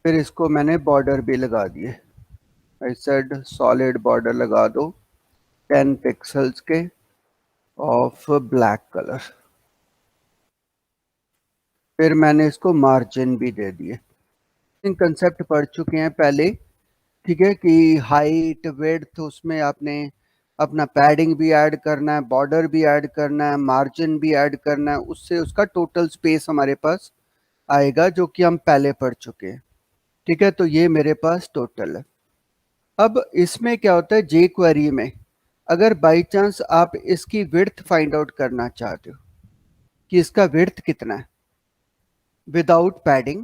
फिर इसको मैंने बॉर्डर भी लगा दिए। आई सेड सॉलिड बॉर्डर लगा दो 10 पिक्सल्स के ऑफ ब्लैक कलर। फिर मैंने इसको मार्जिन भी दे दिए। कंसेप्ट पढ़ चुके हैं पहले, ठीक है, कि हाइट विड्थ उसमें आपने अपना पैडिंग भी ऐड करना है, बॉर्डर भी ऐड करना है, मार्जिन भी ऐड करना है, उससे उसका टोटल स्पेस हमारे पास आएगा, जो कि हम पहले पढ़ चुके हैं। ठीक है, तो ये मेरे पास टोटल है। अब इसमें क्या होता है, जे क्वेरी में अगर बाई चांस आप इसकी विड्थ फाइंड आउट करना चाहते हो कि इसका विड्थ कितना है, without padding,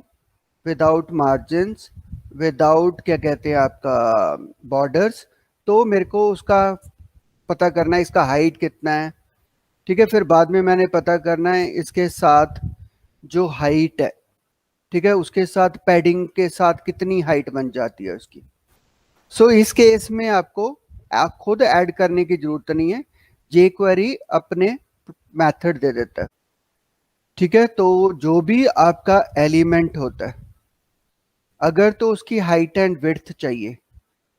without margins, without क्या कहते हैं आपका बॉर्डर्स, तो मेरे को उसका पता करना है इसका हाइट कितना है। ठीक है, फिर बाद में मैंने पता करना है इसके साथ जो हाइट है, ठीक है, उसके साथ पैडिंग के साथ कितनी हाइट बन जाती है उसकी। सो इस केस में आपको आप खुद ऐड करने की जरूरत नहीं है, जे क्वेरी अपने मेथड दे देता है। ठीक है, तो जो भी आपका एलिमेंट होता है, अगर तो उसकी हाइट एंड विड्थ चाहिए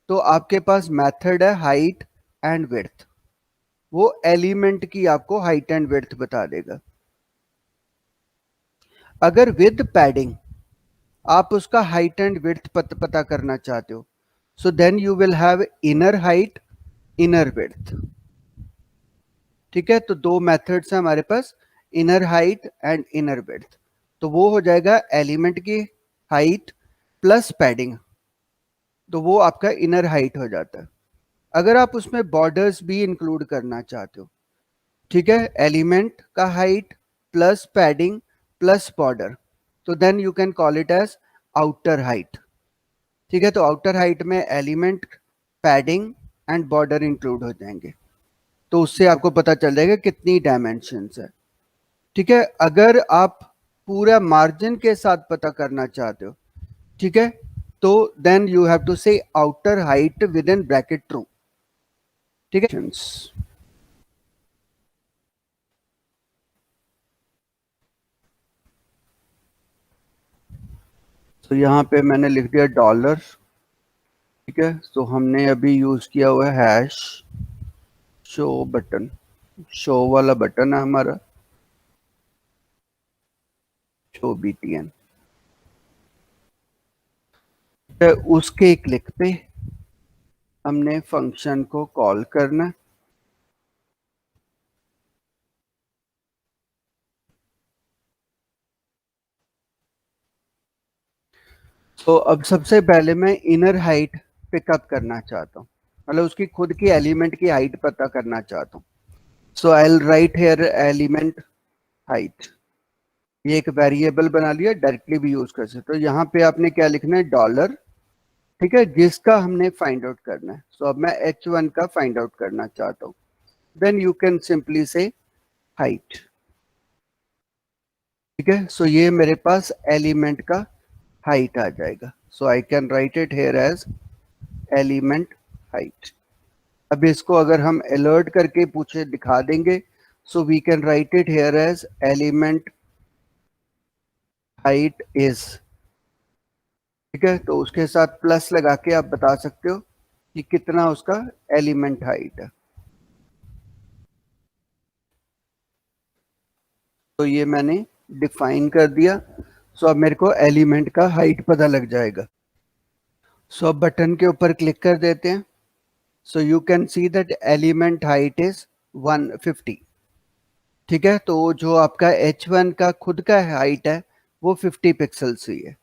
तो आपके पास मेथड है हाइट एंड विड्थ, वो एलिमेंट की आपको हाइट एंड विड्थ बता देगा। अगर विद पैडिंग आप उसका हाइट एंड विड्थ पता करना चाहते हो, so then you will have inner height, inner width. ठीक है, तो दो मेथड्स हैं हमारे पास, inner height and inner width. तो वो हो जाएगा एलिमेंट की हाइट प्लस पैडिंग, तो वो आपका इनर हाइट हो जाता है। अगर आप उसमें बॉर्डर्स भी इंक्लूड करना चाहते हो, ठीक है, एलिमेंट का height plus padding plus border, तो then you can call it as outer height. ठीक है, तो आउटर हाइट में element, padding and border include हो जाएंगे, तो उससे आपको पता चल जाएगा कितनी डायमेंशंस है। ठीक है, अगर आप पूरा मार्जिन के साथ पता करना चाहते हो, ठीक है, तो देन यू हैव टू से outer height with in bracket true. ठीक है, तो यहाँ पे मैंने लिख दिया डॉलर। ठीक है, तो हमने अभी यूज किया हुआ है हैश शो बटन, शो वाला बटन है हमारा, शो BTN। उसके क्लिक पे हमने फंक्शन को कॉल करना। तो अब सबसे पहले मैं इनर हाइट पिकअप करना चाहता हूँ, मतलब उसकी खुद की एलिमेंट की हाइट पता करना चाहता हूँ। So I will write here element height, ये एक वेरिएबल बना लिया, डायरेक्टली भी यूज कर सकते हो। यहाँ पे आपने क्या लिखना है, डॉलर, ठीक है, जिसका हमने फाइंड आउट करना है। सो अब मैं H1 का फाइंड आउट करना चाहता हूँ, देन यू कैन सिंपली से हाइट। ठीक है, सो ये मेरे पास एलिमेंट का हाइट आ जाएगा। So I can write it here as element height. अब इसको अगर हम अलर्ट करके पूछे दिखा देंगे, so we can write it here as element height is. ठीक है, तो उसके साथ प्लस लगा के आप बता सकते हो कि कितना उसका एलिमेंट हाइट है। तो ये मैंने डिफाइन कर दिया। सो अब मेरे को एलिमेंट का हाइट पता लग जाएगा। सो अब बटन के ऊपर क्लिक कर देते हैं। So you can see that element height is 150। ठीक है, तो जो आपका H1 का खुद का हाइट है वो 50 पिक्सल्स ही है।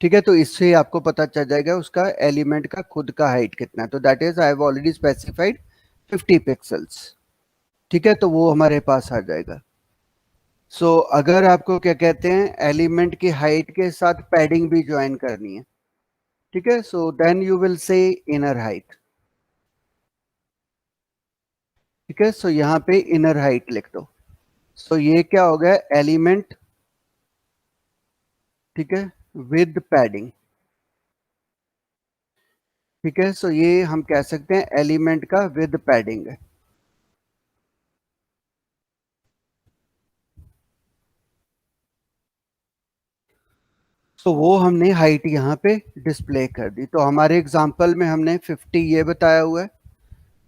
ठीक है, तो इससे आपको पता चल जाएगा उसका एलिमेंट का खुद का हाइट कितना है। तो that is I have already specified 50 pixels. ठीक है, तो वो हमारे पास आ जाएगा। अगर आपको क्या कहते हैं एलिमेंट की हाइट के साथ पैडिंग भी ज्वाइन करनी है, ठीक है, so then you will say inner height. ठीक है, सो यहाँ पे इनर हाइट लिख दो। ये क्या हो गया, एलिमेंट, ठीक है, विद पैडिंग। ठीक है, ये हम कह सकते हैं एलिमेंट का विद पैडिंग है। तो वो हमने हाइट यहाँ पे डिस्प्ले कर दी। तो हमारे एग्जांपल में हमने 50 ये बताया हुआ है,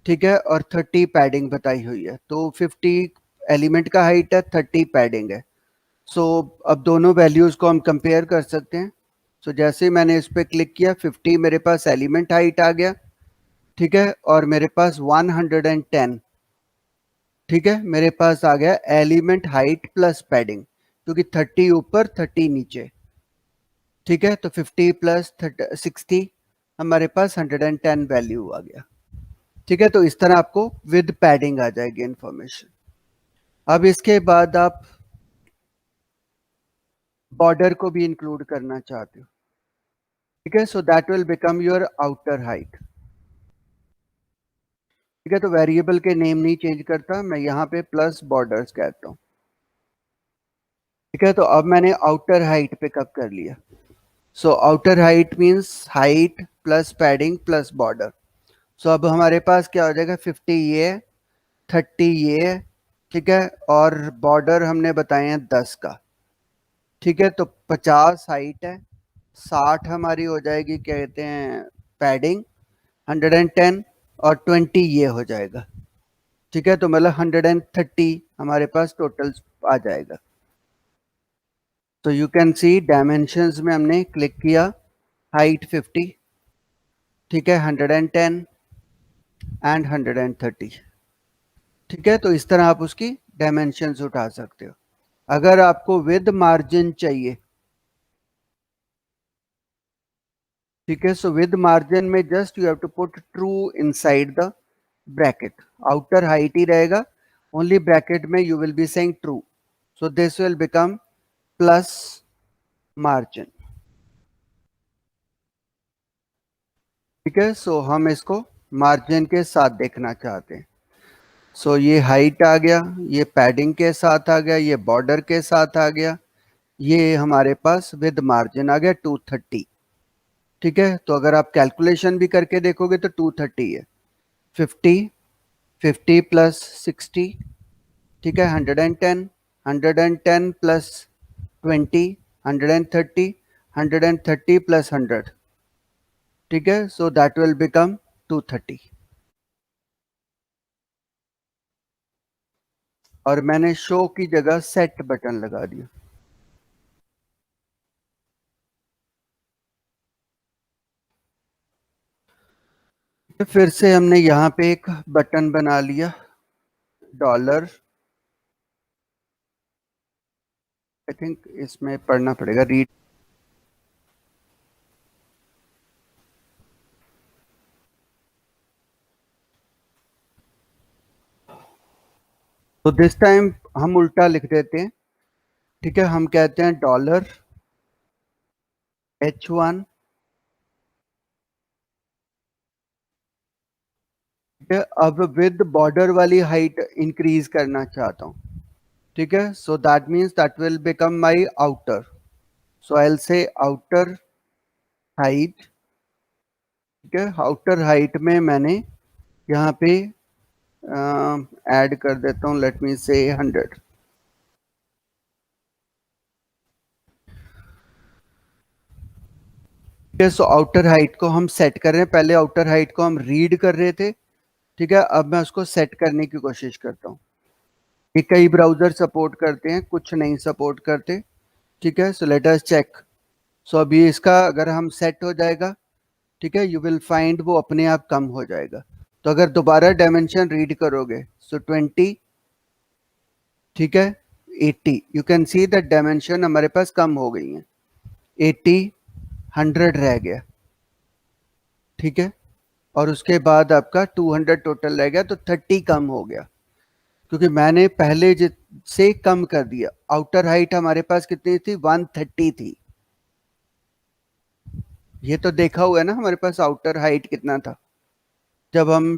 ठीक है, और 30 पैडिंग बताई हुई है। तो 50 एलिमेंट का हाइट है, 30 पैडिंग है। सो अब दोनों वैल्यूज को हम कंपेयर कर सकते हैं। सो जैसे ही मैंने इस पर क्लिक किया, 50 मेरे पास एलिमेंट हाइट आ गया, ठीक है, और मेरे पास 110, ठीक है, मेरे पास आ गया एलिमेंट हाइट प्लस पैडिंग, क्योंकि 30 ऊपर 30 नीचे, ठीक है। तो 50 प्लस 60 हमारे पास 110 वैल्यू आ गया, ठीक है। तो इस तरह आपको विद पैडिंग आ जाएगी इंफॉर्मेशन। अब इसके बाद आप बॉर्डर को भी इंक्लूड करना चाहते हो, ठीक है। So that will become your outer height, ठीक है। तो वेरिएबल के नेम नहीं चेंज करता, मैं यहाँ पे प्लस बॉर्डर्स कहता हूँ, ठीक है। तो अब मैंने आउटर हाइट पिकअप कर लिया। So outer height means height plus padding plus border. So अब हमारे पास क्या हो जाएगा, 50 ये है, 30 ये है, ठीक है, और बॉर्डर हमने बताए हैं 10 का, ठीक है। तो 50 हाइट है, 60 हमारी हो जाएगी कहते हैं पैडिंग, 110 और 20 ये हो जाएगा, ठीक है। तो मतलब 130 हमारे पास टोटल आ जाएगा। तो यू कैन सी डायमेंशंस में हमने क्लिक किया, हाइट 50, ठीक है, 110 एंड 130, ठीक है। तो इस तरह आप उसकी डायमेंशंस उठा सकते हो। अगर आपको विद मार्जिन चाहिए, ठीक है, सो विद मार्जिन में just you have to put true inside the bracket, outer height ही रहेगा, ओनली ब्रैकेट में you will be saying true, so this will become plus margin, ठीक है। सो हम इसको मार्जिन के साथ देखना चाहते हैं। सो ये हाइट आ गया, ये पैडिंग के साथ आ गया, ये बॉर्डर के साथ आ गया, ये हमारे पास विद मार्जिन आ गया 230, ठीक है। तो अगर आप कैलकुलेशन भी करके देखोगे तो 230 है, 50, 50 प्लस 60, ठीक है, 110, 110 प्लस 20, 130, 130 प्लस 100, ठीक है। So that will become 230। और मैंने शो की जगह सेट बटन लगा दिया। फिर से हमने यहाँ पे एक बटन बना लिया, डॉलर, आई थिंक इसमें पढ़ना पड़ेगा, रीड। तो दिस टाइम हम उल्टा लिख देते हैं, ठीक है। हम कहते हैं डॉलर H1, ठीक है। अब विद बॉर्डर वाली हाइट इंक्रीज करना चाहता हूँ, ठीक है। So that means that will become my outer, so I will say outer height, ठीक है। आउटर हाइट में मैंने यहाँ पे ऐड कर देता हूँ, लेट मी से 100, ठीक है। सो आउटर हाइट को हम सेट कर रहे हैं, पहले आउटर हाइट को हम रीड कर रहे थे, ठीक है। अब मैं उसको सेट करने की कोशिश करता हूँ। ये कई ब्राउजर सपोर्ट करते हैं, कुछ नहीं सपोर्ट करते, ठीक है। So let us check. सो अभी इसका अगर हम सेट हो जाएगा, ठीक है, यू विल फाइंड वो अपने आप कम हो जाएगा। तो अगर दोबारा डायमेंशन रीड करोगे, सो 20, ठीक है, 80, you can see that dimension हमारे पास कम हो गई है, 80, 100 रह गया, ठीक है। और उसके बाद आपका 200 टोटल रह गया, तो 30 कम हो गया, क्योंकि मैंने पहले से कम कर दिया। आउटर हाइट हमारे पास कितनी थी, 130 थी। ये तो देखा हुआ है ना हमारे पास आउटर हाइट कितना था, जब हम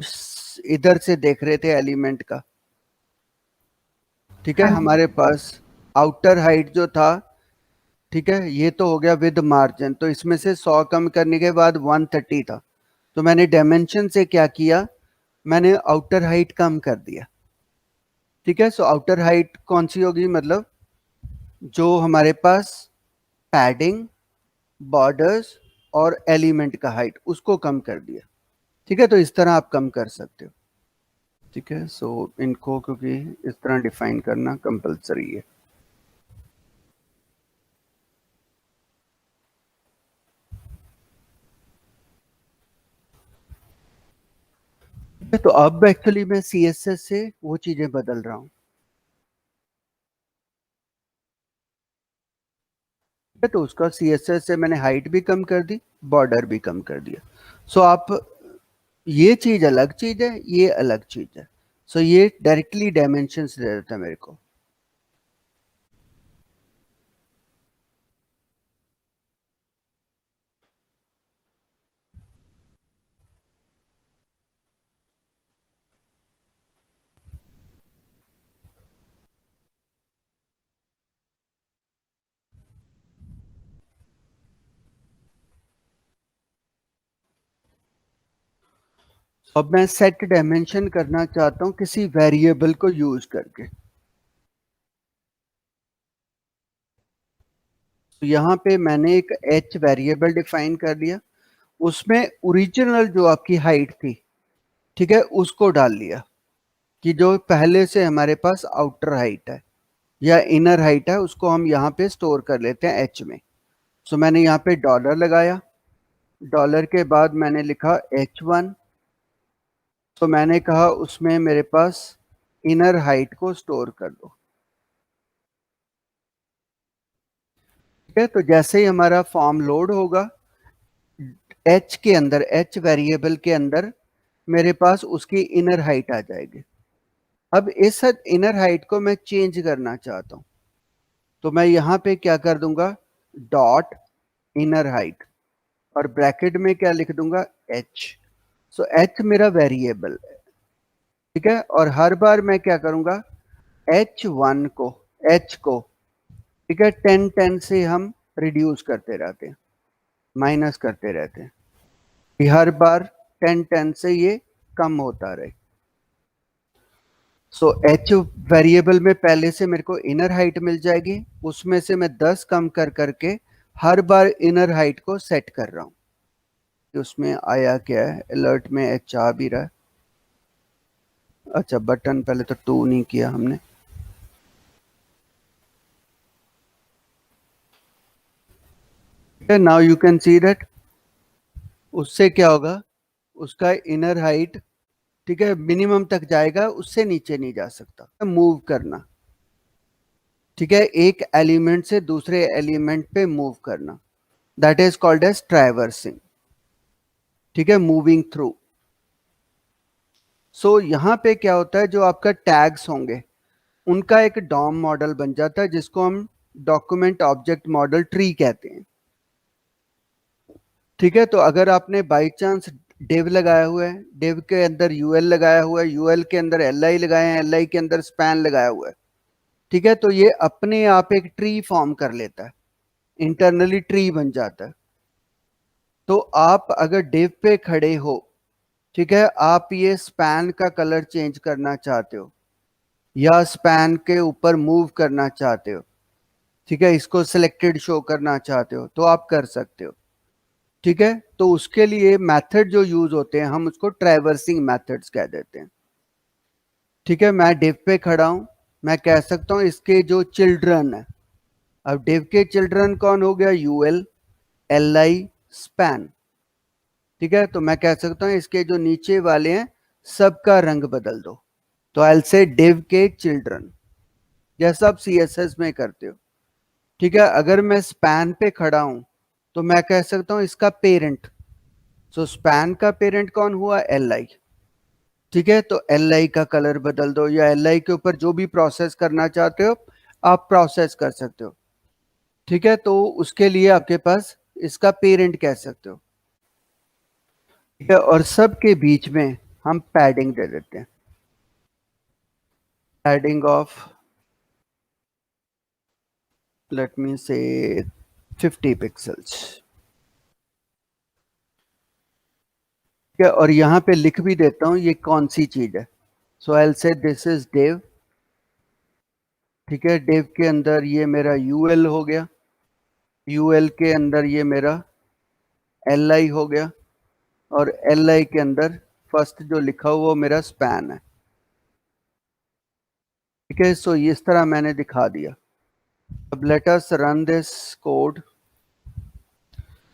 इधर से देख रहे थे एलिमेंट का, ठीक है। हमारे पास आउटर हाइट जो था, ठीक है, ये तो हो गया विद मार्जिन, तो इसमें से 100 कम करने के बाद 130 था। तो मैंने डायमेंशन से क्या किया, मैंने आउटर हाइट कम कर दिया, ठीक है। सो आउटर हाइट कौन सी होगी, मतलब जो हमारे पास पैडिंग बॉर्डर्स और एलिमेंट का हाइट उसको कम कर दिया। ठीक है, तो इस तरह आप कम कर सकते हो। ठीक है, सो इनको क्योंकि इस तरह डिफाइन करना कंपलसरी है। तो अब एक्चुअली मैं CSS से वो चीजें बदल रहा हूँ। तो उसका CSS से मैंने हाइट भी कम कर दी, बॉर्डर भी कम कर दिया। सो आप, ये चीज अलग चीज है, ये अलग चीज है। सो ये डायरेक्टली डायमेंशंस दे देता है मेरे को। अब मैं सेट डायमेंशन करना चाहता हूँ किसी वेरिएबल को यूज करके। तो यहाँ पे मैंने एक h वेरिएबल डिफाइन कर लिया, उसमें ओरिजिनल जो आपकी हाइट थी, ठीक है, उसको डाल लिया कि जो पहले से हमारे पास आउटर हाइट है या इनर हाइट है उसको हम यहाँ पे स्टोर कर लेते हैं h में। सो मैंने यहाँ पे डॉलर लगाया, डॉलर के बाद मैंने लिखा h1। तो मैंने कहा उसमें मेरे पास इनर हाइट को स्टोर कर दो। ठीक है, तो जैसे ही हमारा फॉर्म लोड होगा, h के अंदर, h वेरिएबल के अंदर मेरे पास उसकी इनर हाइट आ जाएगी। अब इस इनर हाइट को मैं चेंज करना चाहता हूं, तो मैं यहां पे क्या कर दूंगा, डॉट इनर हाइट, और ब्रैकेट में क्या लिख दूंगा, h। सो h मेरा वेरिएबल है। ठीक है, और हर बार मैं क्या करूंगा, h1 को, h को, ठीक है, 10 10 से हम रिड्यूस करते रहते हैं, माइनस करते रहते हैं कि हर बार 10 10 से ये कम होता रहे। सो h वेरिएबल में पहले से मेरे को इनर हाइट मिल जाएगी, उसमें से मैं 10 कम कर करके हर बार इनर हाइट को सेट कर रहा हूं। उसमें आया क्या है, अलर्ट में h आ भी रहा है। अच्छा, बटन पहले तो 2 नहीं किया हमने। Now you can see that उससे क्या होगा, उसका इनर हाइट, ठीक है, मिनिमम तक जाएगा, उससे नीचे नहीं जा सकता। मूव करना, ठीक है, एक एलिमेंट से दूसरे एलिमेंट पे मूव करना, that is called as traversing. ठीक है, मूविंग थ्रू। सो यहां पे क्या होता है, जो आपका टैग्स होंगे उनका एक डॉम मॉडल बन जाता है, जिसको हम डॉक्यूमेंट ऑब्जेक्ट मॉडल ट्री कहते हैं। ठीक है, तो अगर आपने बाई चांस डिव लगाया हुआ है, डिव के अंदर यूएल लगाया हुआ है, यूएल के अंदर एल आई लगाए हैं, एल आई के अंदर स्पैन लगाया हुआ है, ठीक है, तो ये अपने आप एक ट्री फॉर्म कर लेता है, इंटरनली ट्री बन जाता है। तो आप अगर डिव पे खड़े हो, ठीक है, आप ये स्पैन का कलर चेंज करना चाहते हो या स्पैन के ऊपर मूव करना चाहते हो, ठीक है, इसको सिलेक्टेड शो करना चाहते हो, तो आप कर सकते हो। ठीक है, तो उसके लिए मेथड जो यूज होते हैं हम उसको ट्रैवर्सिंग मेथड्स कह देते हैं। ठीक है, मैं डिव पे खड़ा हूं, मैं कह सकता हूं इसके जो चिल्ड्रन है, अब डिव के चिल्ड्रन कौन हो गया, यूएल, एल आई, स्पैन। ठीक है, तो मैं कह सकता हूं इसके जो नीचे वाले हैं सबका रंग बदल दो, तो आई से डिव के चिल्ड्रन, जैसा आप CSS में करते हो। ठीक है, अगर मैं स्पैन पे खड़ा हूं तो मैं कह सकता हूं इसका पेरेंट, सो स्पैन का पेरेंट कौन हुआ, एल आई। ठीक है, तो एल आई का कलर बदल दो, या एल आई के ऊपर जो भी प्रोसेस करना चाहते हो आप प्रोसेस कर सकते हो। ठीक है, तो उसके लिए आपके पास इसका पेरेंट कह सकते हो। ठीक है, और सब के बीच में हम पैडिंग दे देते हैं, पैडिंग ऑफ, लेट मी से 50 पिक्सल्स। ठीक है, और यहां पे लिख भी देता हूं ये कौन सी चीज है। सो आई से दिस इज डिव। ठीक है, डिव के अंदर ये मेरा यूएल हो गया। यूएल के अंदर ये मेरा एल आई हो गया, और एल आई के अंदर फर्स्ट जो लिखा हुआ वो मेरा स्पैन है। ठीक है, सो इस तरह मैंने दिखा दिया। अब let us run this code.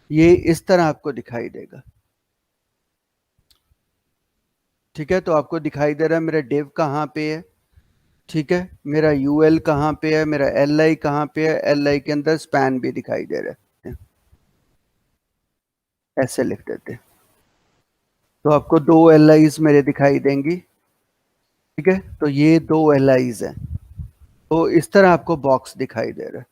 ये इस तरह आपको दिखाई देगा। ठीक है, तो आपको दिखाई दे रहा है मेरा डिव कहाँ पे है। ठीक है, मेरा यूएल कहाँ पे है, मेरा एल आई कहाँ पे है, एल आई के अंदर स्पैन भी दिखाई दे रहा है। ऐसे लिख देते हैं तो आपको दो एल आईज मेरे दिखाई देंगी। ठीक है, तो ये दो एल आईज हैं, तो इस तरह आपको बॉक्स दिखाई दे रहा है।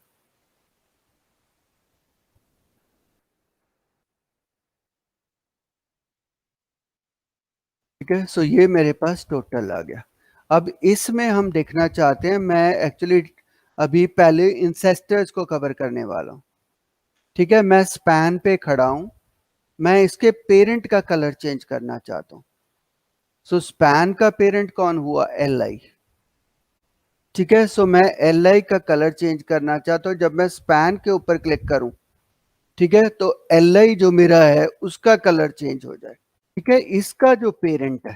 ठीक है, सो ये मेरे पास टोटल आ गया। अब इसमें हम देखना चाहते हैं, मैं एक्चुअली अभी पहले इंसेस्टर्स को कवर करने वाला हूँ। ठीक है, मैं स्पैन पे खड़ा हूँ, मैं इसके पेरेंट का कलर चेंज करना चाहता हूँ। सो स्पैन का पेरेंट कौन हुआ, एल आई। ठीक है, सो मैं एल आई का कलर चेंज करना चाहता हूँ। जब मैं स्पैन के ऊपर क्लिक करूं, ठीक है, तो एल आई जो मेरा है उसका कलर चेंज हो जाए। ठीक है, इसका जो पेरेंट है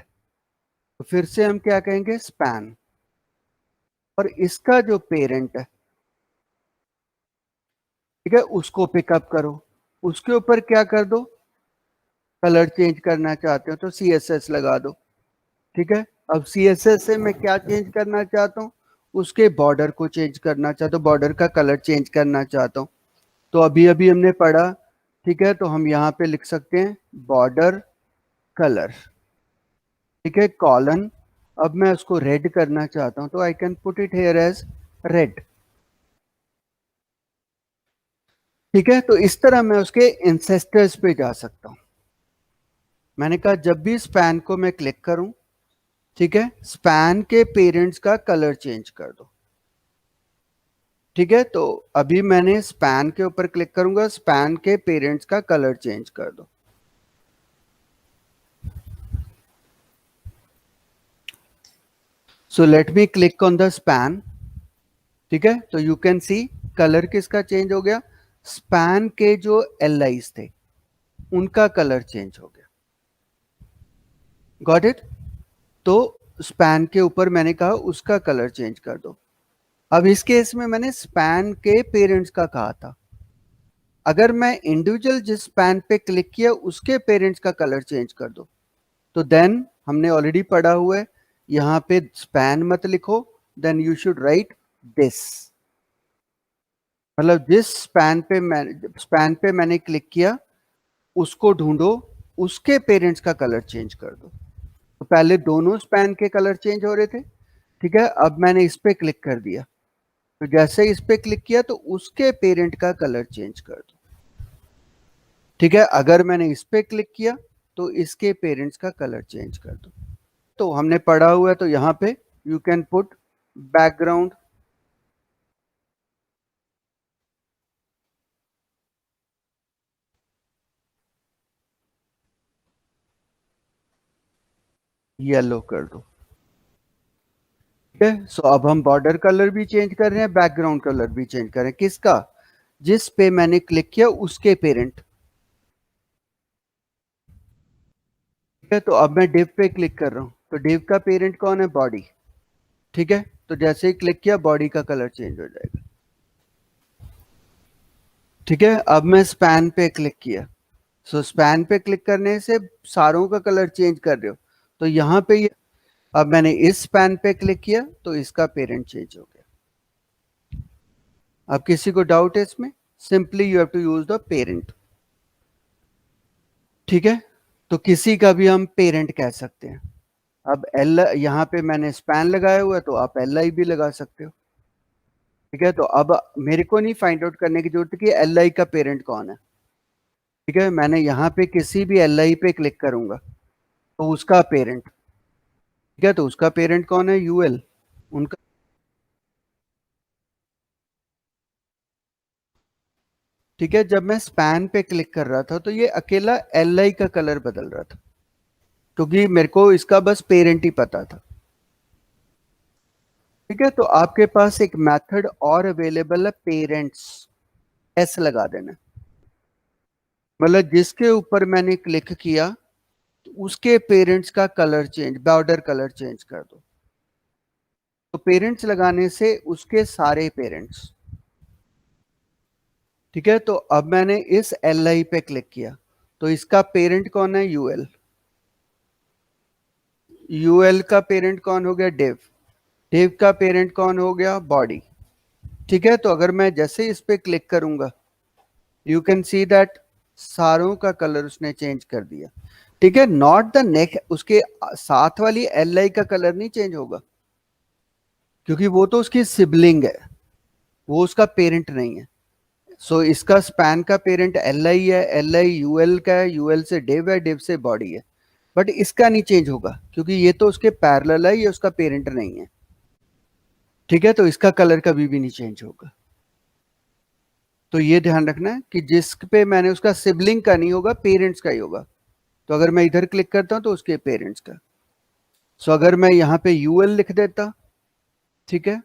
तो फिर से हम क्या कहेंगे, स्पैन। और इसका जो पेरेंट है, ठीक है, उसको पिकअप करो, उसके ऊपर क्या कर दो, कलर चेंज करना चाहते हो तो सी एस एस लगा दो। ठीक है, अब सी एस एस से मैं क्या चेंज करना चाहता हूँ, उसके बॉर्डर को चेंज करना चाहता हूँ, बॉर्डर का कलर चेंज करना चाहता हूँ। तो अभी अभी हमने पढ़ा। ठीक है, तो हम यहाँ पे लिख सकते हैं बॉर्डर कलर। ठीक है, कॉलन। अब मैं उसको रेड करना चाहता हूं तो I can put it here as red. ठीक है, तो इस तरह मैं उसके इंसेस्टर्स पे जा सकता हूं। मैंने कहा जब भी स्पैन को मैं क्लिक करूं, ठीक है, स्पैन के पेरेंट्स का कलर चेंज कर दो। ठीक है, तो अभी मैंने स्पैन के ऊपर क्लिक करूंगा, स्पैन के पेरेंट्स का कलर चेंज कर दो। So let me click on the span. ठीक है, तो यू कैन सी कलर किसका चेंज हो गया, स्पैन के जो एल आईज थे उनका कलर चेंज हो गया। Got it. तो स्पैन के ऊपर मैंने कहा उसका कलर चेंज कर दो। अब इस केस में मैंने स्पैन के पेरेंट्स का कहा था। अगर मैं इंडिविजुअल जिस स्पैन पे क्लिक किया उसके पेरेंट्स का कलर चेंज कर दो, तो देन हमने ऑलरेडी पढ़ा हुआ है, यहां पे स्पैन मत लिखो, then you should write this. मतलब जिस स्पैन पे मैंने क्लिक किया उसको ढूंढो, उसके पेरेंट्स का कलर चेंज कर दो। तो पहले दोनों स्पैन के कलर चेंज हो रहे थे। ठीक है, अब मैंने इस पे क्लिक कर दिया, तो जैसे इस पे क्लिक किया तो उसके पेरेंट का कलर चेंज कर दो। ठीक है, अगर मैंने इस पे क्लिक किया तो इसके पेरेंट्स का कलर चेंज कर दो। तो हमने पढ़ा हुआ है, तो यहां पे you can put background yellow कर दो। ठीक है, सो अब हम बॉर्डर कलर भी चेंज कर रहे हैं, बैकग्राउंड कलर भी चेंज कर रहे हैं। किसका, जिस पे मैंने क्लिक किया उसके पेरेंट। ठीक है, तो अब मैं डिव पे क्लिक कर रहा हूं, तो डिव का पेरेंट कौन है, बॉडी। ठीक है, तो जैसे ही क्लिक किया बॉडी का कलर चेंज हो जाएगा। ठीक है, अब मैं स्पैन पे क्लिक किया, सो स्पैन पे क्लिक करने से सारों का कलर चेंज कर रहे हो, तो यहां पे ये, अब मैंने इस स्पैन पे क्लिक किया तो इसका पेरेंट चेंज हो गया। अब किसी को डाउट है इसमें, simply you have to use the parent. ठीक है, तो किसी का भी हम पेरेंट कह सकते हैं। अब एल, यहाँ पे मैंने स्पैन लगाया हुआ है तो आप एल आई भी लगा सकते हो। ठीक है, तो अब मेरे को नहीं फाइंड आउट करने की जरूरत है कि एल आई का पेरेंट कौन है। ठीक है, मैंने यहाँ पे किसी भी एल आई पे क्लिक करूंगा तो उसका पेरेंट, ठीक है, तो उसका पेरेंट कौन है, यूएल। उनका, ठीक है, जब मैं स्पैन पे क्लिक कर रहा था तो ये अकेला एल आई का कलर बदल रहा था, क्योंकि मेरे को इसका बस पेरेंट ही पता था। ठीक है, तो आपके पास एक मेथड और अवेलेबल है, पेरेंट्स। एस लगा देना, मतलब जिसके ऊपर मैंने क्लिक किया तो उसके पेरेंट्स का colour change, border colour change कर दो। तो पेरेंट्स लगाने से उसके सारे पेरेंट्स, ठीक है। तो अब मैंने इस एल आई पे क्लिक किया, तो इसका पेरेंट कौन है, यूएल। यूएल का पेरेंट कौन हो गया, डेव। डेव का पेरेंट कौन हो गया, बॉडी। ठीक है। तो अगर मैं जैसे इस पे क्लिक करूंगा, यू कैन सी दैट सारों का कलर उसने चेंज कर दिया। ठीक है। नॉट द नेक, उसके साथ वाली एल आई का कलर नहीं चेंज होगा, क्योंकि वो तो उसकी सिबलिंग है, वो उसका पेरेंट नहीं है। सो इसका स्पैन का पेरेंट एल आई है, एल आई यूएल का है, यूएल से डेव है, डेव से बॉडी है। बट इसका नहीं चेंज होगा, क्योंकि ये तो उसके पैरेलल है, ये उसका पेरेंट नहीं है। ठीक है। तो इसका कलर कभी भी नहीं चेंज होगा। तो ये ध्यान रखना है कि जिस पे मैंने, उसका सिबलिंग का नहीं होगा, पेरेंट्स का ही होगा। तो अगर मैं इधर क्लिक करता हूं तो उसके पेरेंट्स का। सो अगर मैं यहाँ पे यूएल लिख देता, ठीक है,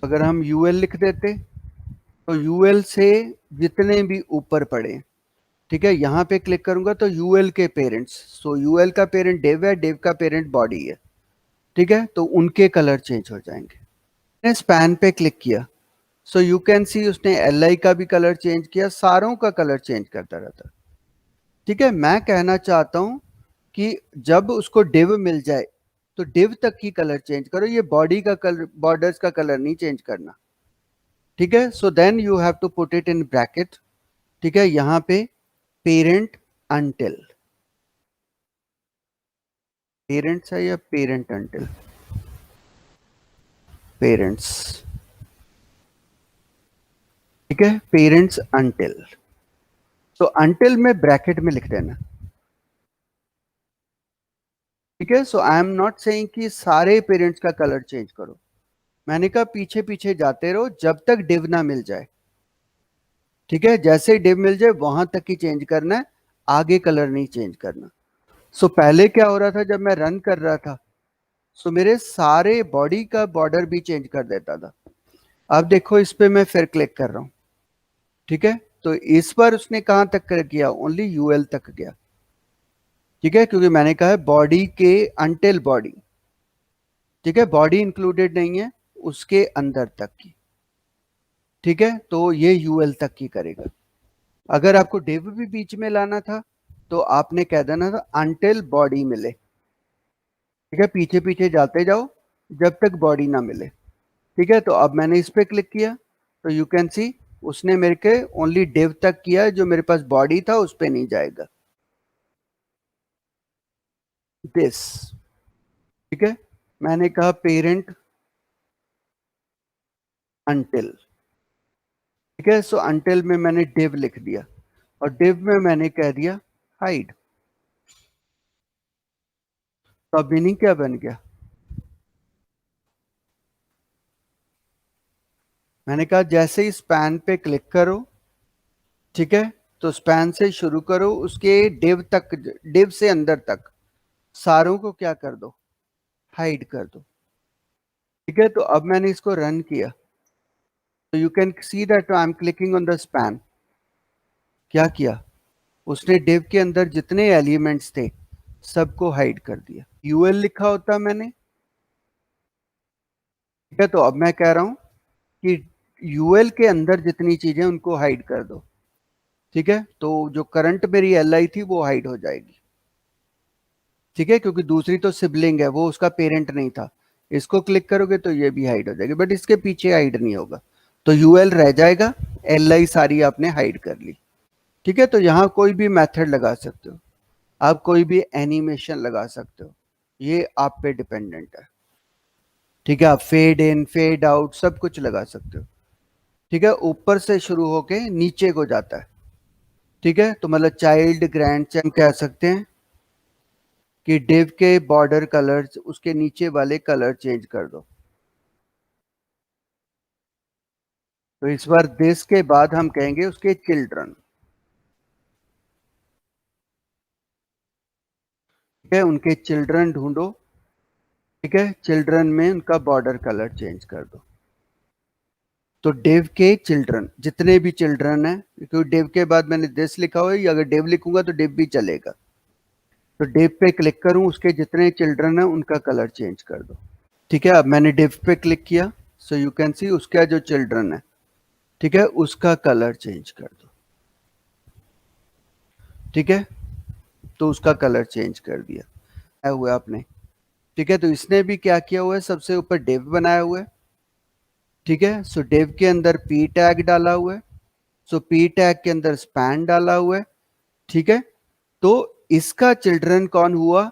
अगर हम यूएल लिख देते तो यूएल से जितने भी ऊपर पड़े, ठीक है, यहाँ पे क्लिक करूंगा तो यूएल के पेरेंट्स, सो यूएल का पेरेंट डेव है, डेव का पेरेंट बॉडी है। ठीक है। तो उनके कलर चेंज हो जाएंगे। मैंने स्पैन पे क्लिक किया, सो यू कैन सी उसने एल आई का भी कलर चेंज किया, सारों का कलर चेंज करता रहता। ठीक है। मैं कहना चाहता हूं कि जब उसको डिव मिल जाए तो डिव तक की कलर चेंज करो, ये बॉडी का कलर, बॉर्डर्स का कलर नहीं चेंज करना। ठीक है। So then you have to put it in bracket. ठीक है। यहां पे पेरेंट अनटिल, पेरेंट्स है या पेरेंट अनटिल, पेरेंट्स। ठीक है। पेरेंट्स अनटिल, तो अनटिल में ब्रैकेट में लिख देना। ठीक है। So I am not saying कि सारे पेरेंट्स का कलर चेंज करो, मैंने कहा पीछे पीछे जाते रहो जब तक डिव ना मिल जाए। ठीक है। जैसे ही डिव मिल जाए वहां तक ही चेंज करना है, आगे कलर नहीं चेंज करना। सो पहले क्या हो रहा था, जब मैं रन कर रहा था सो मेरे सारे बॉडी का बॉर्डर भी चेंज कर देता था। अब देखो इस पे मैं फिर क्लिक कर रहा हूं। ठीक है। तो इस बार उसने कहां तक कर किया, ओनली यूएल तक गया। ठीक है। क्योंकि मैंने कहा है बॉडी के अंटिल बॉडी। ठीक है। बॉडी इंक्लूडेड नहीं है उसके अंदर तक की। ठीक है। तो ये यूएल तक की करेगा। अगर आपको डिव भी बीच में लाना था तो आपने कह देना था अंटिल बॉडी मिले। ठीक है। पीछे पीछे जाते जाओ जब तक बॉडी ना मिले। ठीक है। तो अब मैंने इस पे क्लिक किया तो यू कैन सी उसने मेरे के ओनली डिव तक किया, जो मेरे पास बॉडी था उस पे नहीं जाएगा। दिस, ठीक है। मैंने कहा पेरेंट अंटिल। ठीक है। सो अंटिल में मैंने डिव लिख दिया और डिव में मैंने कह दिया हाइड। तो अब मीनिंग क्या बन गया, मैंने कहा जैसे ही स्पैन पे क्लिक करो, ठीक है, तो स्पैन से शुरू करो, उसके डिव तक, डिव से अंदर तक सारों को क्या कर दो, हाइड कर दो। ठीक है। तो अब मैंने इसको रन किया तो you can see that I am clicking on the span. क्या किया उसने, डिव के अंदर जितने एलिमेंट्स थे सबको हाइड कर दिया। यूएल लिखा होता मैंने, ठीक है, तो अब मैं कह रहा हूं कि यूएल के अंदर जितनी चीजें उनको हाइड कर दो। ठीक है। तो जो करंट मेरी एल आई थी वो हाइड हो जाएगी। ठीक है। क्योंकि दूसरी तो सिबलिंग है, वो उसका पेरेंट नहीं था। इसको क्लिक करोगे तो ये भी हाइड हो जाएगी, बट इसके पीछे हाइड नहीं होगा। तो यूएल रह जाएगा, एल आई सारी आपने हाइड कर ली। ठीक है। तो यहाँ कोई भी मेथड लगा सकते हो, आप कोई भी एनिमेशन लगा सकते हो, ये आप पे डिपेंडेंट है। ठीक है। आप फेड इन फेड आउट सब कुछ लगा सकते हो। ठीक है। ऊपर से शुरू होके नीचे को जाता है। ठीक है। तो मतलब चाइल्ड ग्रैंड चाइल्ड कह सकते हैं कि डिव के बॉर्डर कलर्स, उसके नीचे वाले कलर चेंज कर दो। तो इस बार दिस के बाद हम कहेंगे उसके चिल्ड्रन। ठीक है। उनके चिल्ड्रन ढूंढो। ठीक है। चिल्ड्रन में उनका बॉर्डर कलर चेंज कर दो। तो डिव के चिल्ड्रन, जितने भी चिल्ड्रन है, क्योंकि डिव के बाद मैंने दिस लिखा हुआ है, अगर डिव लिखूंगा तो डिव भी चलेगा। तो डिव पे क्लिक करूं, उसके जितने चिल्ड्रन है उनका कलर चेंज कर दो। ठीक है, अब मैंने डिव पे क्लिक किया, सो यू कैन सी उसका जो चिल्ड्रन है, ठीक है, उसका कलर चेंज कर दो। ठीक है, तो उसका कलर चेंज कर दिया हुआ आपने। ठीक है, तो इसने भी क्या किया हुआ है, सबसे ऊपर डिव बनाया हुआ है। ठीक है, सो डिव के अंदर पी टैग डाला हुआ है, सो पी टैग के अंदर स्पैन डाला हुआ है। ठीक है, तो इसका चिल्ड्रन कौन हुआ,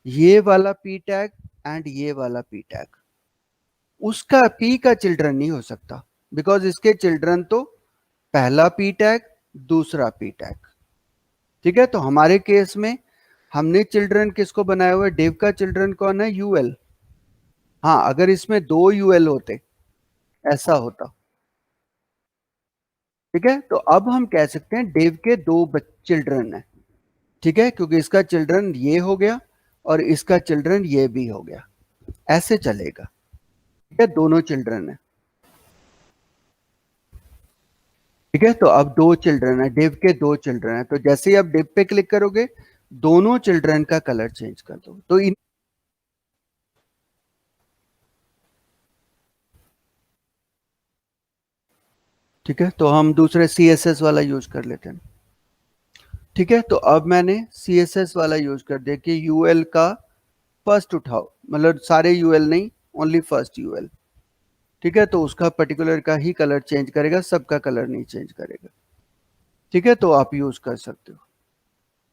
ये वाला पी टैग एंड ये वाला पी टैग। उसका पी का चिल्ड्रन नहीं हो सकता, बिकॉज इसके चिल्ड्रन तो पहला पी टैग, दूसरा पी टैग। ठीक है, तो हमारे केस में हमने चिल्ड्रन किसको बनाया हुआ है, डिव का चिल्ड्रन कौन है, यूएल। हाँ, अगर इसमें दो यूएल होते, ऐसा होता। ठीक है, तो अब हम कह सकते हैं डिव के दो चिल्ड्रन है। ठीक है, क्योंकि इसका चिल्ड्रन ये हो गया और इसका चिल्ड्रन ये भी हो गया, ऐसे चलेगा। ठीक है, दोनों चिल्ड्रन है। ठीक है, तो अब दो चिल्ड्रन है, डिव के दो चिल्ड्रन है, तो जैसे ही आप डिव पे क्लिक करोगे, दोनों चिल्ड्रन का कलर चेंज कर दो। तो इन ठीक है, तो हम दूसरे CSS वाला यूज कर लेते हैं। ठीक है, तो अब मैंने CSS वाला यूज कर दिया कि यूएल का फर्स्ट उठाओ, मतलब सारे यूएल नहीं, ओनली फर्स्ट यूएल। ठीक है, तो उसका पर्टिकुलर का ही कलर चेंज करेगा, सबका कलर नहीं चेंज करेगा। ठीक है, तो आप यूज कर सकते हो।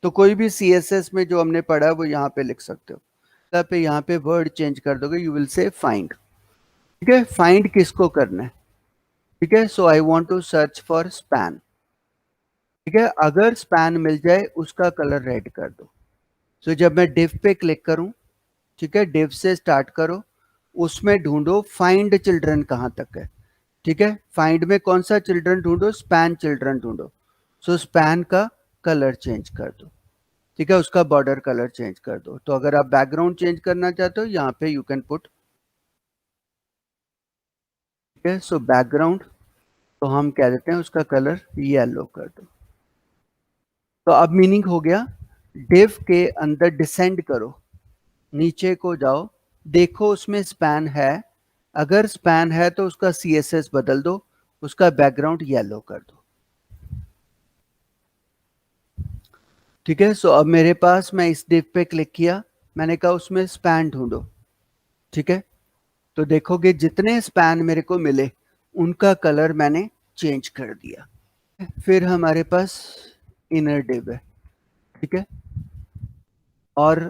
तो कोई भी CSS में जो हमने पढ़ा है वो यहाँ पे लिख सकते हो। पे यहाँ पे वर्ड चेंज कर दोगे, यू विल से फाइंड। ठीक है, फाइंड किसको करना है। ठीक है, so I want to search for span. ठीक है, अगर स्पैन मिल जाए उसका कलर रेड कर दो। सो जब मैं डिव पे क्लिक करूं, ठीक है, डिव से स्टार्ट करो, उसमें ढूंढो फाइंड चिल्ड्रन कहाँ तक है। ठीक है, फाइंड में कौन सा चिल्ड्रन ढूंढो, स्पैन चिल्ड्रन ढूंढो। सो स्पैन का कलर चेंज कर दो। ठीक है, उसका बॉर्डर कलर चेंज कर दो। तो अगर आप बैकग्राउंड चेंज करना चाहते हो, यहाँ पे यू कैन पुट। ठीक है, सो बैकग्राउंड, तो हम कह देते हैं उसका कलर येलो कर दो। तो अब मीनिंग हो गया, डिव के अंदर डिसेंड करो, नीचे को जाओ, देखो उसमें स्पैन है, अगर स्पैन है तो उसका CSS बदल दो, उसका बैकग्राउंड येलो कर दो। ठीक है, सो अब मेरे पास, मैं इस डिव पे क्लिक किया, मैंने कहा उसमें स्पैन ढूंढो। ठीक है, तो देखोगे जितने स्पैन मेरे को मिले उनका कलर मैंने चेंज कर दिया। फिर हमारे पास इनर डिव है। ठीक है, और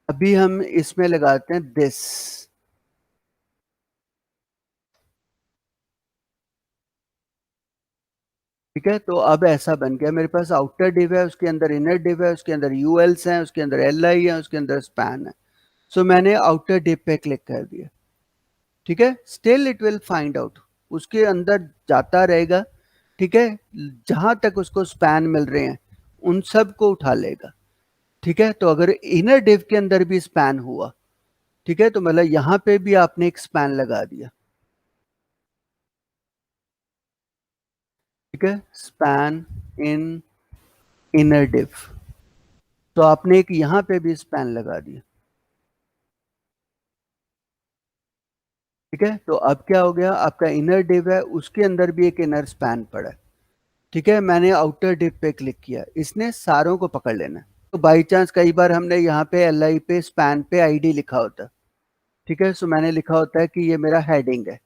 अभी हम इसमें लगाते हैं दिस। ठीक है, तो अब ऐसा बन गया, मेरे पास आउटर डिव है, उसके अंदर इनर डिव है, उसके अंदर यूएल्स हैं, उसके अंदर LI है, उसके अंदर स्पैन है। सो मैंने आउटर डिव पे क्लिक कर दिया। ठीक है, still it will find out, उसके अंदर जाता रहेगा। ठीक है, जहां तक उसको स्पैन मिल रहे हैं उन सब को उठा लेगा। ठीक है, तो अगर इनर डिव के अंदर भी स्पैन हुआ, ठीक है, तो मतलब यहाँ पे भी आपने एक स्पैन लगा दिया। ठीक है, स्पैन इन इनर डिव, तो आपने एक यहाँ पे भी स्पैन लगा दिया। ठीक है, तो अब क्या हो गया, आपका इनर डिव है, उसके अंदर भी एक इनर स्पैन पड़ा है। ठीक है, मैंने आउटर डिव पे क्लिक किया, इसने सारों को पकड़ लेना है। तो बाई चांस कई बार हमने यहाँ पे LI पे स्पैन पे ID लिखा होता है। ठीक है, सो मैंने लिखा होता है कि ये मेरा हेडिंग है,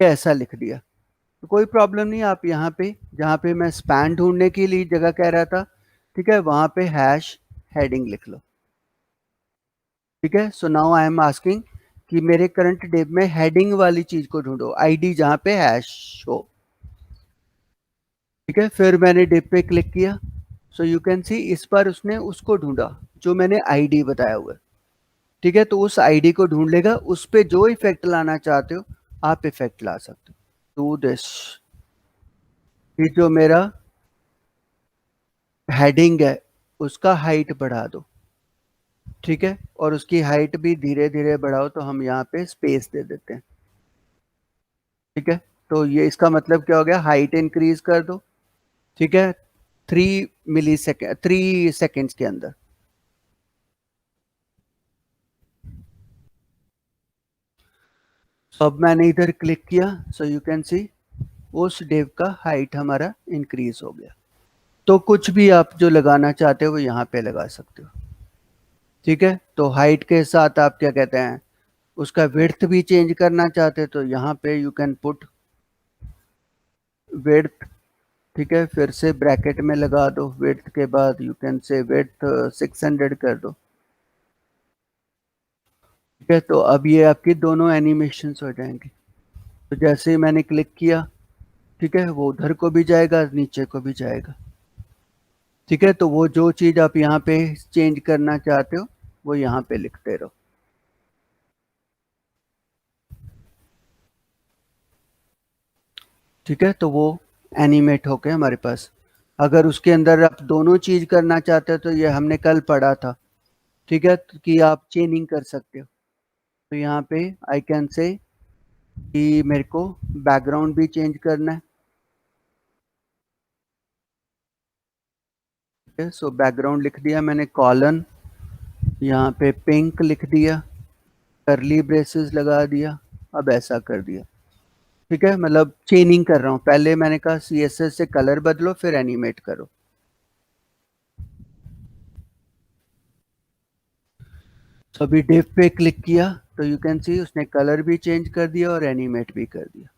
ऐसा लिख दिया, तो कोई प्रॉब्लम नहीं। आप यहाँ पे, जहाँ पे मैं स्पैन ढूंढने के लिए जगह कह रहा था, ठीक है, वहां पे हैश हेडिंग लिख लो। ठीक है, so now I am asking कि मेरे करंट डिव में हेडिंग वाली चीज को ढूंढो, ID जहां पे हैश हो। ठीक है, फिर मैंने डिव पे क्लिक किया, सो यू कैन सी इस बार उसने उसको ढूंढा जो मैंने ID बताया हुआ है। ठीक है, तो उस ID को ढूंढ लेगा, उस पे जो इफेक्ट लाना चाहते हो आप इफेक्ट ला सकते हो। डू दिस, ये जो मेरा हेडिंग है उसका हाइट बढ़ा दो। ठीक है, और उसकी हाइट भी धीरे धीरे बढ़ाओ, तो हम यहाँ पे स्पेस दे देते हैं। ठीक है, तो ये इसका मतलब क्या हो गया, हाइट इंक्रीज कर दो, ठीक है, 3 सेकेंड्स के अंदर। अब मैंने इधर क्लिक किया, सो यू कैन सी उस डिव का हाइट हमारा इंक्रीज हो गया। तो कुछ भी आप जो लगाना चाहते हो वो यहाँ पे लगा सकते हो। ठीक है, तो हाइट के साथ आप क्या कहते हैं, उसका विड्थ भी चेंज करना चाहते हो तो यहाँ पे यू कैन पुट विड्थ। ठीक है, फिर से ब्रैकेट में लगा दो, विड्थ के बाद यू कैन से विड्थ 600 कर दो। ठीक है, तो अब ये आपकी दोनों एनिमेशंस हो जाएंगी। तो जैसे ही मैंने क्लिक किया, ठीक है, वो उधर को भी जाएगा, नीचे को भी जाएगा। ठीक है, तो वो जो चीज़ आप यहाँ पे चेंज करना चाहते हो वो यहाँ पे लिखते रहो। ठीक है, तो वो एनिमेट होके हमारे पास, अगर उसके अंदर आप दोनों चीज करना चाहते हो तो ये हमने कल पढ़ा था। ठीक है, कि आप चेनिंग कर सकते हो। तो यहाँ पे आई कैन से कि मेरे को बैकग्राउंड भी चेंज करना है। ठीक है, सो बैकग्राउंड लिख दिया मैंने, कॉलन यहाँ पे पिंक लिख दिया, करली ब्रेसेस लगा दिया, अब ऐसा कर दिया। ठीक है, मतलब चेनिंग कर रहा हूँ, पहले मैंने कहा सीएसएस से कलर बदलो फिर एनिमेट करो। तो अभी डिव पे क्लिक किया तो यू कैन सी उसने कलर भी चेंज कर दिया और एनिमेट भी कर दिया।